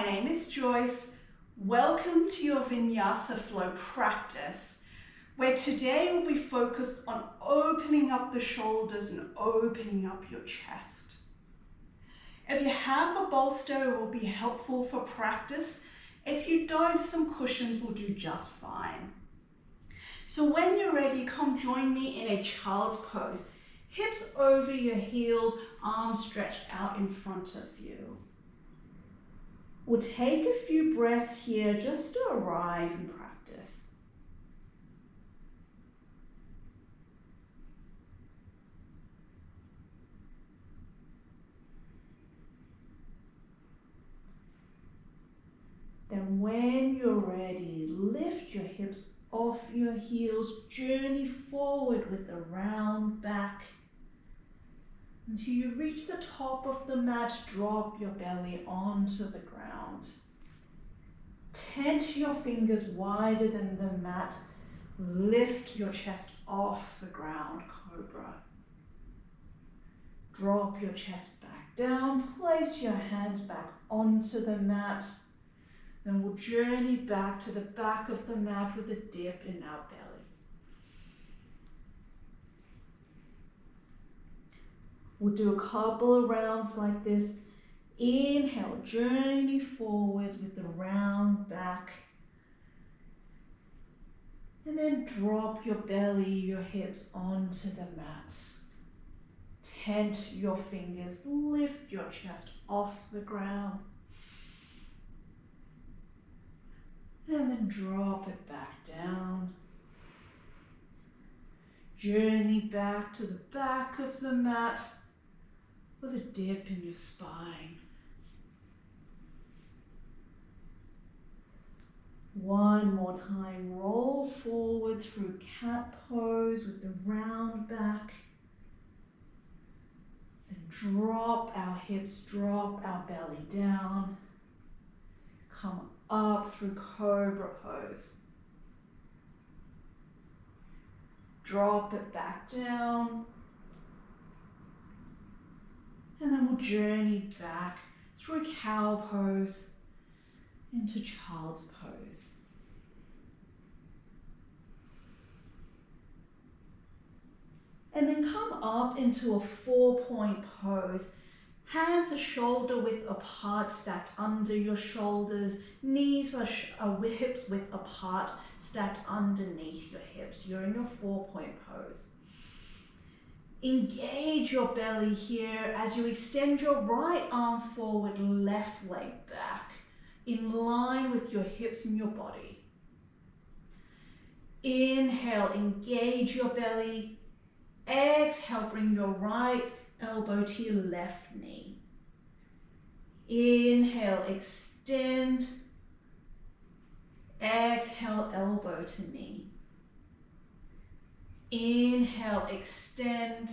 name is Joyce. Welcome to your Vinyasa Flow practice, where today we'll be focused on opening up the shoulders and opening up your chest. If you have a bolster, it will be helpful for practice. If you don't, some cushions will do just fine. So when you're ready, come join me in a child's pose. Hips over your heels, arms stretched out in front of you. We'll take a few breaths here just to arrive in practice. Then when you're ready, lift your hips off your heels, journey forward with a round back. Until you reach the top of the mat, drop your belly onto the ground. Tent your fingers wider than the mat. Lift your chest off the ground, cobra. Drop your chest back down. Place your hands back onto the mat. Then we'll journey back to the back of the mat with a dip in our belly. We'll do a couple of rounds like this. Inhale, journey forward with the round back. And then drop your belly, your hips onto the mat. Tent your fingers, lift your chest off the ground. And then drop it back down. Journey back to the back of the mat with a dip in your spine. One more time, roll forward through cat pose with the round back. Then drop our hips, drop our belly down. Come up through cobra pose. Drop it back down. And then we'll journey back through cow pose into child's pose. And then come up into a 4-point pose. Hands are shoulder width apart, stacked under your shoulders. Knees are hips width apart, stacked underneath your hips. You're in your 4-point pose. Engage your belly here as you extend your right arm forward, left leg back, in line with your hips and your body. Inhale, engage your belly. Exhale, bring your right elbow to your left knee. Inhale, extend. Exhale, elbow to knee. Inhale, extend.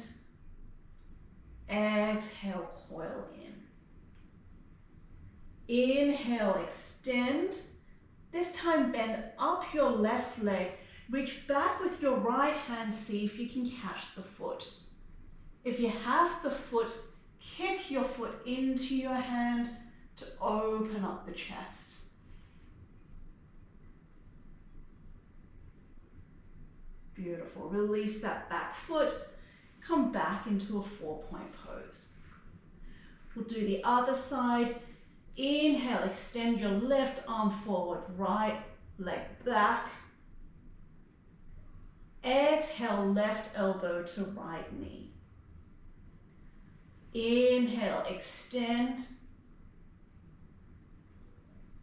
Exhale, coil in. Inhale, extend. This time bend up your left leg. Reach back with your right hand, see if you can catch the foot. If you have the foot, kick your foot into your hand to open up the chest. Beautiful. Release that back foot. Come back into a 4-point pose. We'll do the other side. Inhale, extend your left arm forward, right leg back. Exhale, left elbow to right knee. Inhale, extend.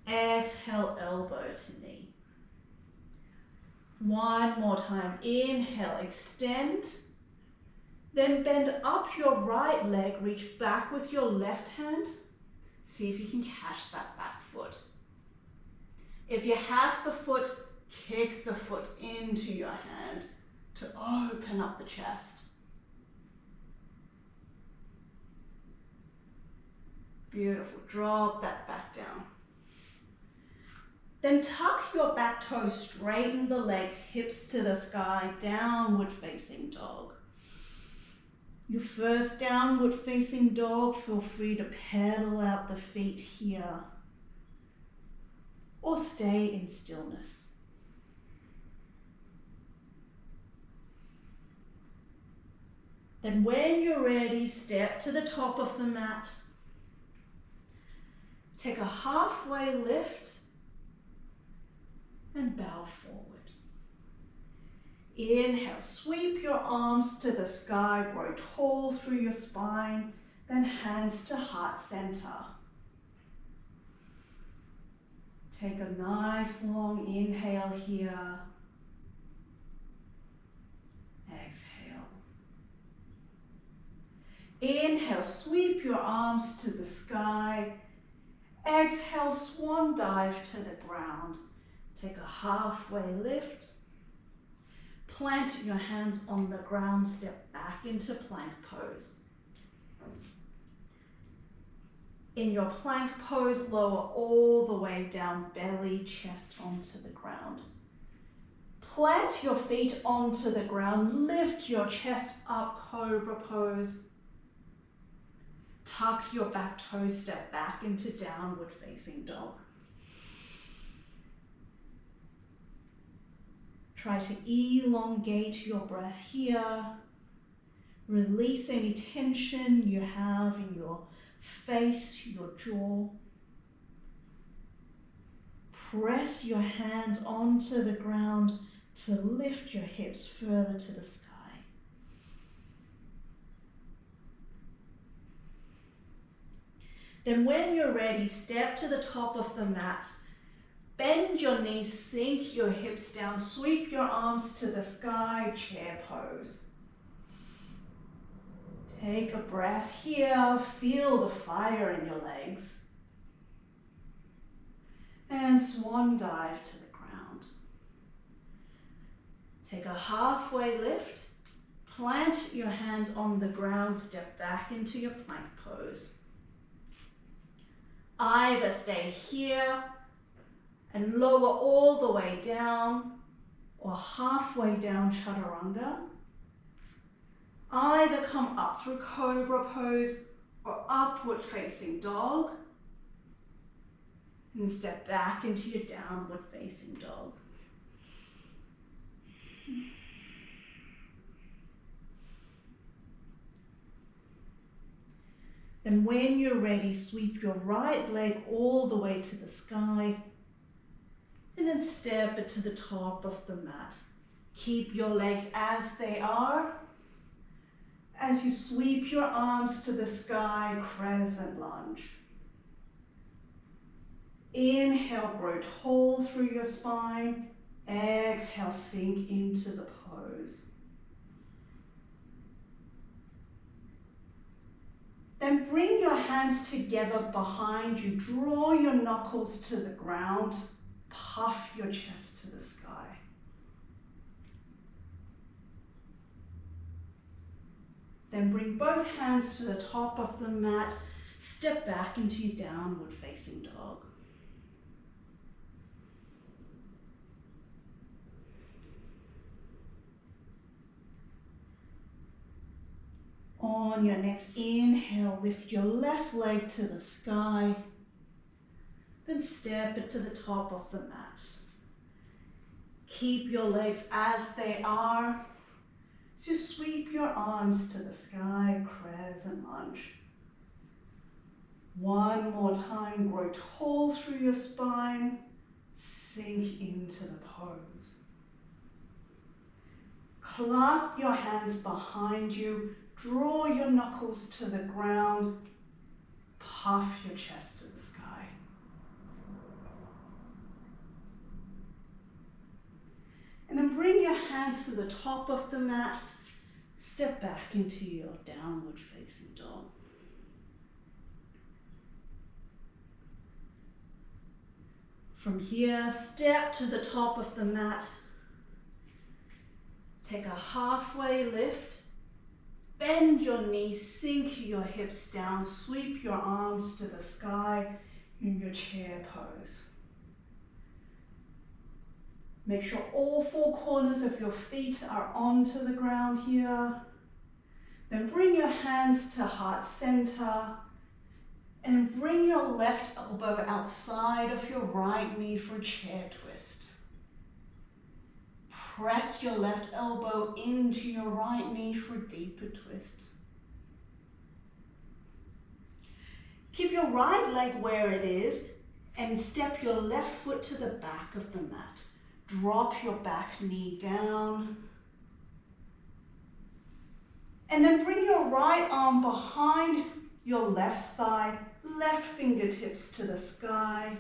Exhale, elbow to knee. One more time. Inhale, extend. Then bend up your right leg, reach back with your left hand. See if you can catch that back foot. If you have the foot, kick the foot into your hand to open up the chest. Beautiful. Drop that back down. Then tuck your back toes, straighten the legs, hips to the sky, downward facing dog. Your first downward facing dog, feel free to pedal out the feet here. or stay in stillness. Then when you're ready, step to the top of the mat. Take a halfway lift and bow forward. Inhale, sweep your arms to the sky, grow tall through your spine, then hands to heart center. Take a nice long inhale here. Exhale. Inhale, sweep your arms to the sky. Exhale, swan dive to the ground. Take a halfway lift. Plant your hands on the ground, step back into plank pose. In your plank pose, lower all the way down, belly, chest onto the ground. Plant your feet onto the ground, lift your chest up, cobra pose. Tuck your back toes, step back into downward facing dog. Try to elongate your breath here. Release any tension you have in your face, your jaw. Press your hands onto the ground to lift your hips further to the sky. Then when you're ready, step to the top of the mat. Bend your knees, sink your hips down, sweep your arms to the sky, chair pose. Take a breath here, feel the fire in your legs. And swan dive to the ground. Take a halfway lift, plant your hands on the ground, step back into your plank pose. Either stay here and lower all the way down, or halfway down chaturanga. Either come up through cobra pose or upward facing dog, and step back into your downward facing dog. Then when you're ready, sweep your right leg all the way to the sky, and then step it to the top of the mat. Keep your legs as they are. As you sweep your arms to the sky, crescent lunge. Inhale, grow tall through your spine. Exhale, sink into the pose. Then bring your hands together behind you. Draw your knuckles to the ground. Puff your chest to the sky. Then bring both hands to the top of the mat. Step back into your downward facing dog. On your next inhale, lift your left leg to the sky. Then step it to the top of the mat. Keep your legs as they are. So sweep your arms to the sky, crescent lunge. One more time, grow tall through your spine, sink into the pose. Clasp your hands behind you, draw your knuckles to the ground, puff your chest to the sky. And then bring your hands to the top of the mat, step back into your downward facing dog. From here, step to the top of the mat. Take a halfway lift. Bend your knees, sink your hips down, sweep your arms to the sky in your chair pose. Make sure all four corners of your feet are onto the ground here. Then bring your hands to heart center And then bring your left elbow outside of your right knee for a chair twist. Press your left elbow into your right knee for a deeper twist. Keep your right leg where it is and step your left foot to the back of the mat. Drop your back knee down. And then bring your right arm behind your left thigh, left fingertips to the sky.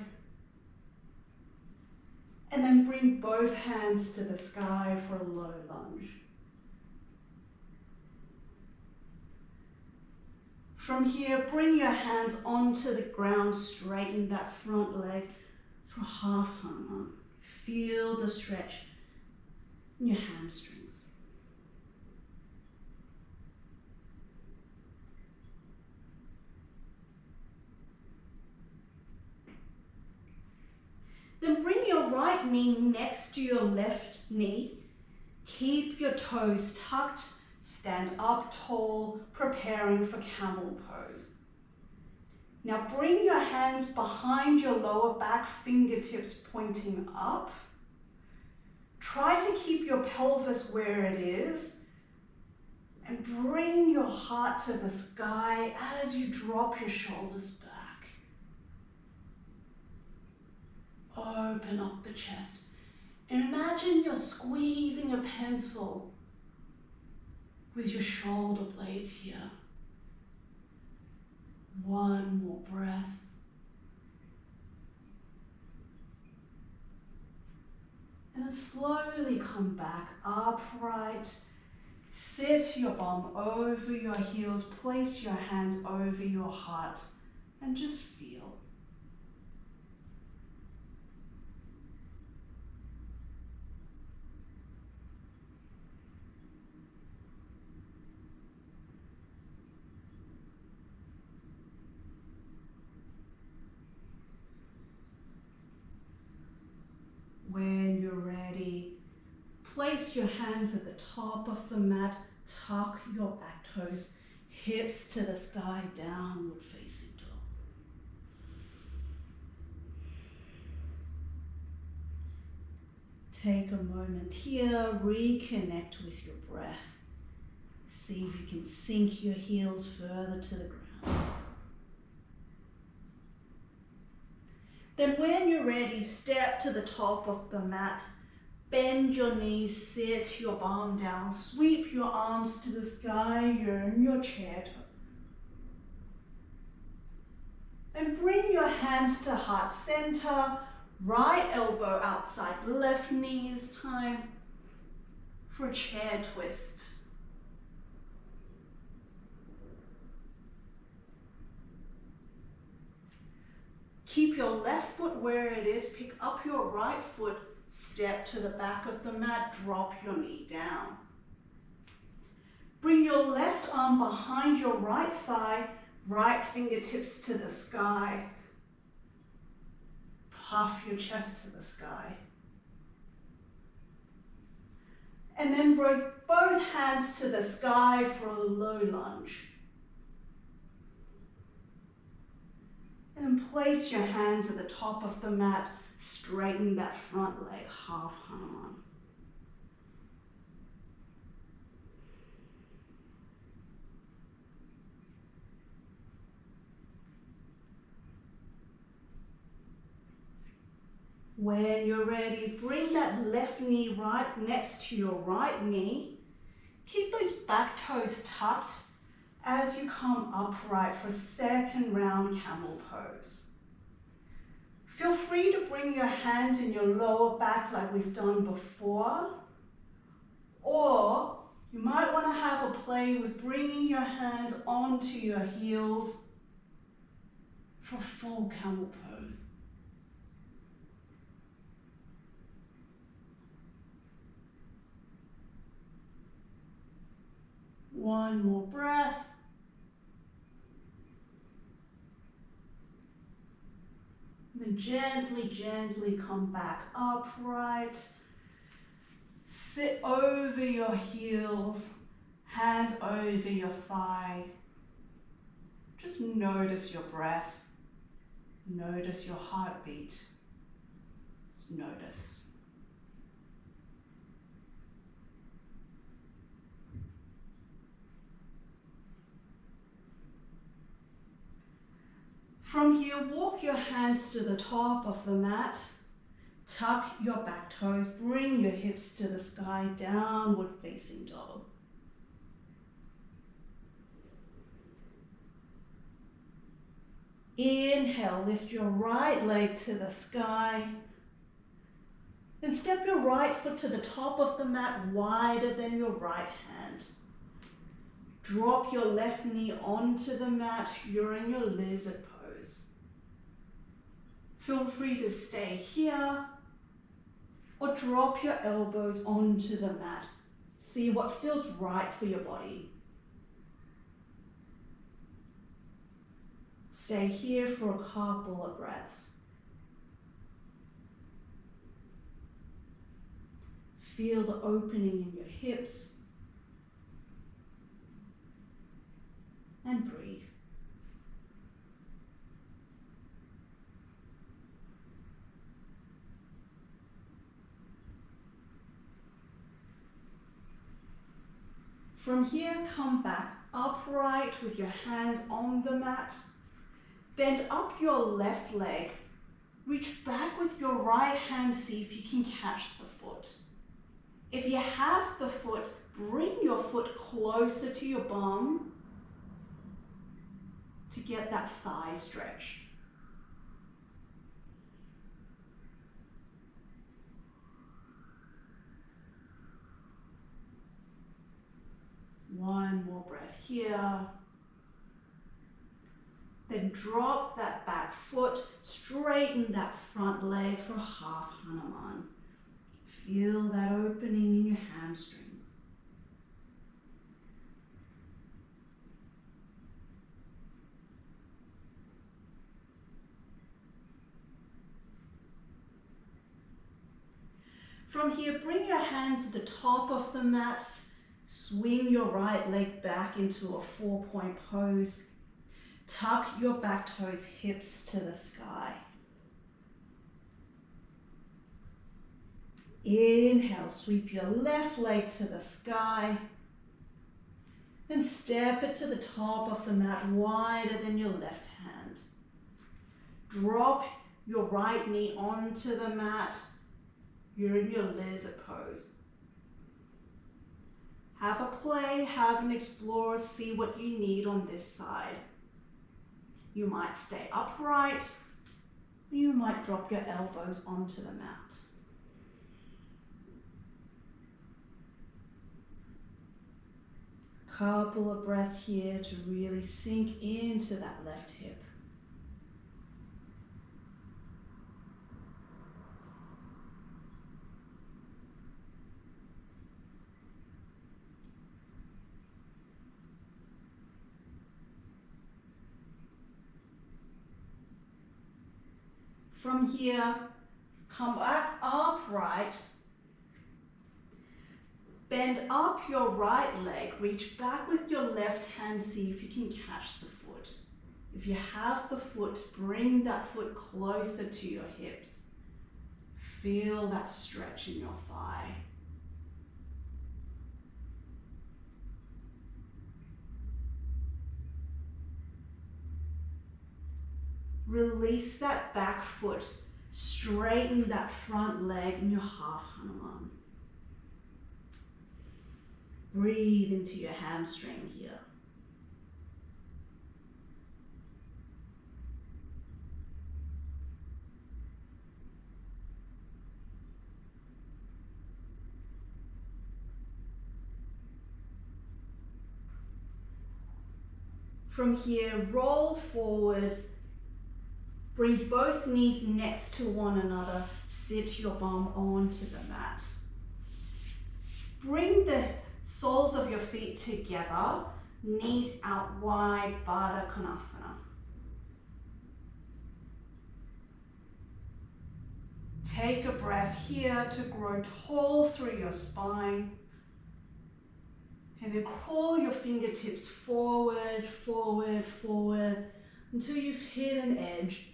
And then bring both hands to the sky for a low lunge. From here, bring your hands onto the ground, straighten that front leg for half Hanuman. Feel the stretch in your hamstrings. Then bring your right knee next to your left knee. Keep your toes tucked. Stand up tall, preparing for camel pose. Now bring your hands behind your lower back, fingertips pointing up. Try to keep your pelvis where it is and bring your heart to the sky as you drop your shoulders back. Open up the chest. Imagine you're squeezing a pencil with your shoulder blades here. One more breath. And then slowly come back upright. Sit your bum over your heels. Place your hands over your heart and just feel. When you're ready, place your hands at the top of the mat, tuck your back toes, hips to the sky, downward facing dog. Take a moment here, reconnect with your breath. See if you can sink your heels further to the ground. Then when you're ready, step to the top of the mat, bend your knees, sit your bum down, sweep your arms to the sky, you're in your chair. And bring your hands to heart center, right elbow outside left knee this time for a chair twist. Keep your left foot where it is, pick up your right foot, step to the back of the mat, drop your knee down. Bring your left arm behind your right thigh, right fingertips to the sky. Puff your chest to the sky. And then both hands to the sky for a low lunge. And then place your hands at the top of the mat, straighten that front leg, half Hanuman. When you're ready, bring that left knee right next to your right knee. Keep those back toes tucked as you come upright for second round camel pose. Feel free to bring your hands in your lower back like we've done before, or you might want to have a play with bringing your hands onto your heels for full camel pose. One more breath. Then gently, gently come back upright. Sit over your heels, hands over your thigh. Just just notice your breath. Notice your heartbeat. Just notice. From here, walk your hands to the top of the mat. Tuck your back toes. Bring your hips to the sky. Downward facing dog. Inhale, lift your right leg to the sky. Then step your right foot to the top of the mat, wider than your right hand. Drop your left knee onto the mat. You're in your lizard pose. Feel free to stay here or drop your elbows onto the mat. See what feels right for your body. Stay here for a couple of breaths. Feel the opening in your hips and breathe. From here, come back upright with your hands on the mat. Bend up your left leg. Reach back with your right hand, see if you can catch the foot. If you have the foot, bring your foot closer to your bum to get that thigh stretch. One more breath here. Then drop that back foot, straighten that front leg for half Hanuman. Feel that opening in your hamstrings. From here, bring your hands to the top of the mat. Swing your right leg back into a 4-point pose. Tuck your back toes, hips to the sky. Inhale, sweep your left leg to the sky. And step it to the top of the mat, wider than your left hand. Drop your right knee onto the mat. You're in your lizard pose. Have a play, have an explore, see what you need on this side. You might stay upright, or you might drop your elbows onto the mat. Couple of breaths here to really sink into that left hip. From here, come back upright. Bend up your right leg, reach back with your left hand, see if you can catch the foot. If you have the foot, bring that foot closer to your hips. Feel that stretch in your thigh. Release that back foot, straighten that front leg in your half Hanuman. Breathe into your hamstring here. From here, roll forward. Bring both knees next to one another. Sit your bum onto the mat. Bring the soles of your feet together, knees out wide, Baddha Konasana. Take a breath here to grow tall through your spine. And then crawl your fingertips forward, forward, forward, until you've hit an edge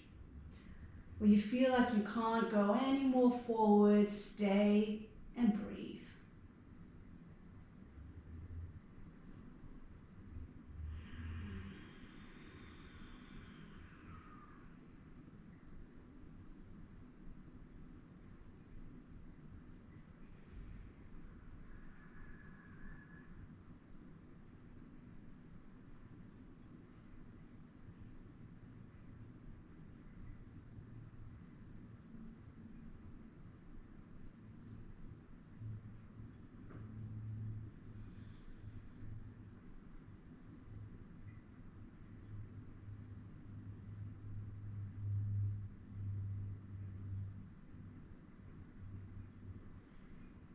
where you feel like you can't go any more forward. Stay and breathe.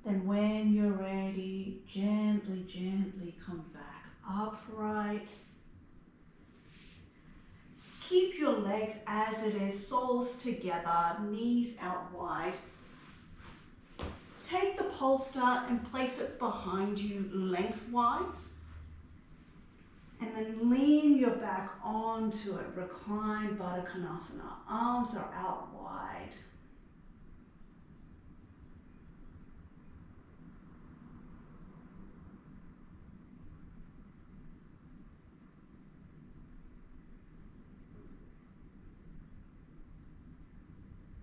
Then when you're ready, gently, gently come back upright. Keep your legs as it is, soles together, knees out wide. Take the bolster and place it behind you lengthwise. And then lean your back onto it, recline Baddha Konasana. Arms are out wide.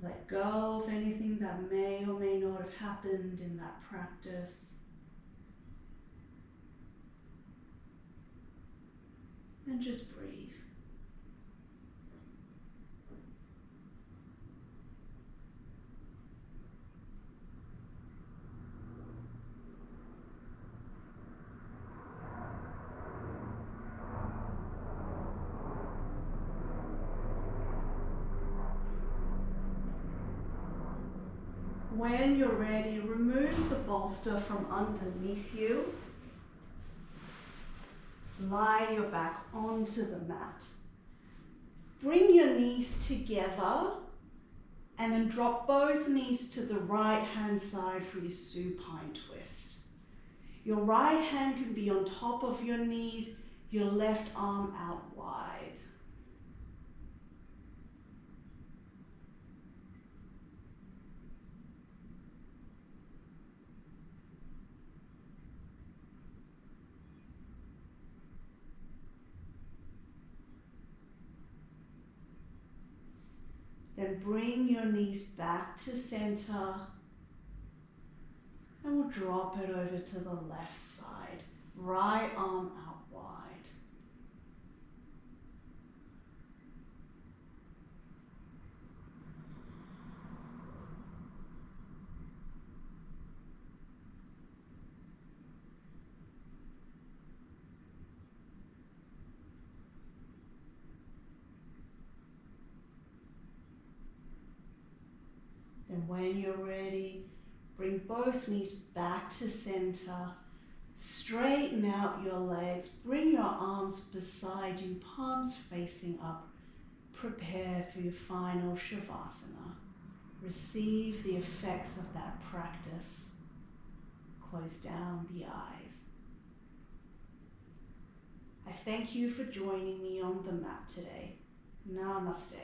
Let go of anything that may or may not have happened in that practice. And just breathe. When you're ready, remove the bolster from underneath you. Lie your back onto the mat. Bring your knees together and then drop both knees to the right hand side for your supine twist. Your right hand can be on top of your knees, your left arm out wide. Then bring your knees back to center and we'll drop it over to the left side. Right arm out wide. Then when you're ready, bring both knees back to center. Straighten out your legs. Bring your arms beside you, palms facing up. Prepare for your final Shavasana. Receive the effects of that practice. Close down the eyes. I thank you for joining me on the mat today. Namaste.